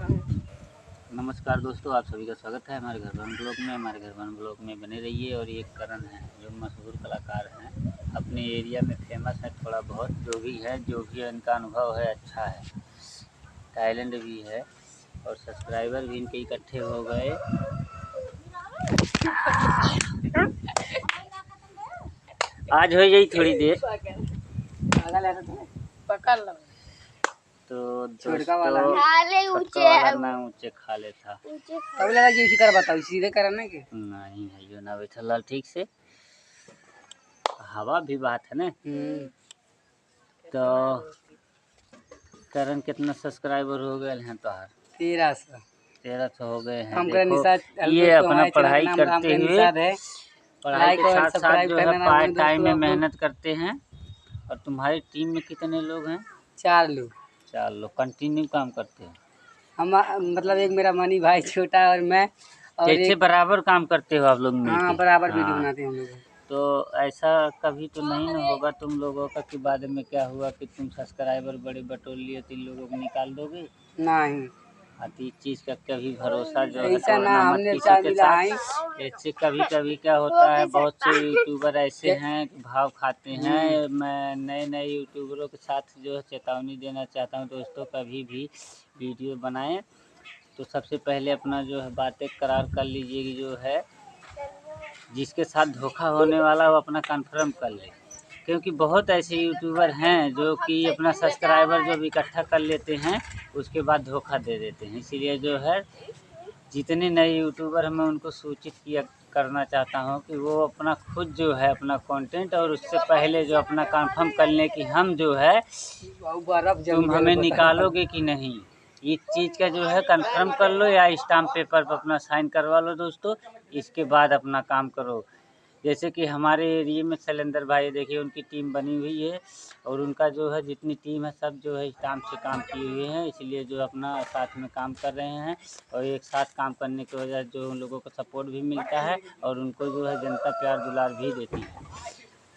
नमस्कार दोस्तों, आप सभी का स्वागत है हमारे घर वन ब्लॉग में। हमारे घर वन ब्लॉग में बने रहिए। और ये करण है जो मशहूर कलाकार हैं, अपने एरिया में फेमस है थोड़ा बहुत। जो भी है इनका अनुभव है अच्छा है, टैलेंट भी है और सब्सक्राइबर भी इनके इकट्ठे हो गए। आज हो यही थोड़ी देर तो दोस्तों वाला ना ऊँचे खा ले था तब लगा कि इसी कर बताओ सीधे करना के नहीं है जो ना बैठल लाल ठीक से। हवा भी बात है ना। तो करण कितना सब्सक्राइबर हो गए हैं तोहार? 1300 हो गए हैं। देखो ये अपना पढ़ाई करते हुए पढ़ाई के साथ साथ जो है पार्ट टाइम में मेहनत करते हैं। और तुम्हारी टीम में कितने लोग हैं? 4 लोग। 4 लोग कंटिन्यू काम करते हैं। हम मतलब एक मेरा मनी भाई छोटा और मैं और जैसे बराबर काम करते हो आप लोग मिलके। हाँ, बराबर वीडियो बनाते हैं हम लोग। तो ऐसा कभी तो नहीं ना होगा तुम लोगों का कि बाद में क्या हुआ कि तुम सब्सक्राइबर बड़े बटोर लिए तो इन लोगों को निकाल दोगे? नहीं, इस चीज़ का कभी भरोसा जो है ऐसा ना तोड़ना मत हमने किसी के मिला है। साथ। ऐसे कभी कभी क्या होता है, बहुत से यूट्यूबर ऐसे हैं कि भाव खाते हैं। मैं नए यूट्यूबरों के साथ जो है चेतावनी देना चाहता हूँ दोस्तों, कभी भी वीडियो बनाएं तो सबसे पहले अपना जो है बातें करार कर लीजिए कि जो है जिसके साथ धोखा होने वाला वो अपना कन्फर्म कर ले। क्योंकि बहुत ऐसे यूट्यूबर हैं जो कि अपना सब्सक्राइबर जब इकट्ठा कर लेते हैं उसके बाद धोखा दे देते हैं। इसीलिए जो है जितने नए यूट्यूबर हैं मैं उनको सूचित किया करना चाहता हूं कि वो अपना खुद जो है अपना कंटेंट और उससे पहले जो अपना कंफर्म कर लें कि हम जो है तुम हमें निकालोगे कि नहीं। इस चीज़ का जो है कंफर्म कर लो या स्टाम्प पेपर पर अपना साइन करवा लो दोस्तों, इसके बाद अपना काम करो। जैसे कि हमारे एरिया में शैलेंद्र भाई देखिए उनकी टीम बनी हुई है और उनका जो है जितनी टीम है सब जो है स्टाम्प से काम किए हुए हैं। इसलिए जो अपना साथ में काम कर रहे हैं और एक साथ काम करने की वजह जो उन लोगों को सपोर्ट भी मिलता है और उनको जो है जनता प्यार दुलार भी देती है।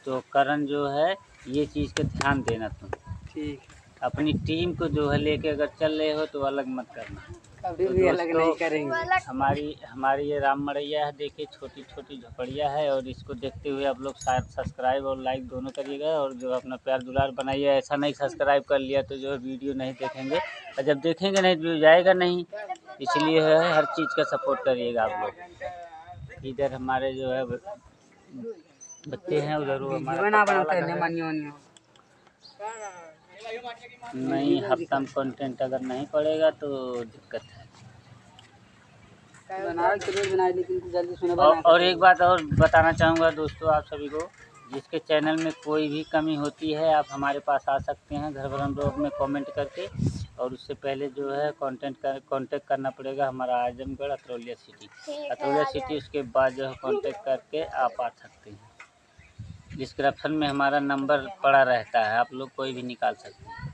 तो करण जो है ये चीज़ का ध्यान देना तुम। ठीक है। अपनी टीम को जो है लेके अगर चल रहे हो तो अलग मत करना। कभी तो भी अलग नहीं करेंगे। हमारी ये राम मड़ैया है, देखिए छोटी छोटी झोपड़िया है और इसको देखते हुए आप लोग शायद सब्सक्राइब और लाइक दोनों करिएगा और जो अपना प्यार दुलार बनाइए। ऐसा नहीं सब्सक्राइब कर लिया तो जो है वीडियो नहीं देखेंगे और जब देखेंगे नहीं तो व्यू जाएगा नहीं। इसलिए है हर चीज़ का सपोर्ट करिएगा आप लोग। इधर हमारे जो है बच्चे हैं, उधर वो हमारा नहीं हफ्ता में कंटेंट अगर नहीं पड़ेगा तो दिक्कत है। और एक बात और बताना चाहूँगा दोस्तों आप सभी को, जिसके चैनल में कोई भी कमी होती है आप हमारे पास आ सकते हैं घर वन ब्लॉग में कमेंट करके। और उससे पहले जो है कांटेक्ट करना पड़ेगा हमारा आजमगढ़ अतरौलिया सिटी। उसके बाद जो है कांटेक्ट करके आप आ सकते हैं। डिस्क्रिप्शन में हमारा नंबर पड़ा रहता है, आप लोग कोई भी निकाल सकते हैं।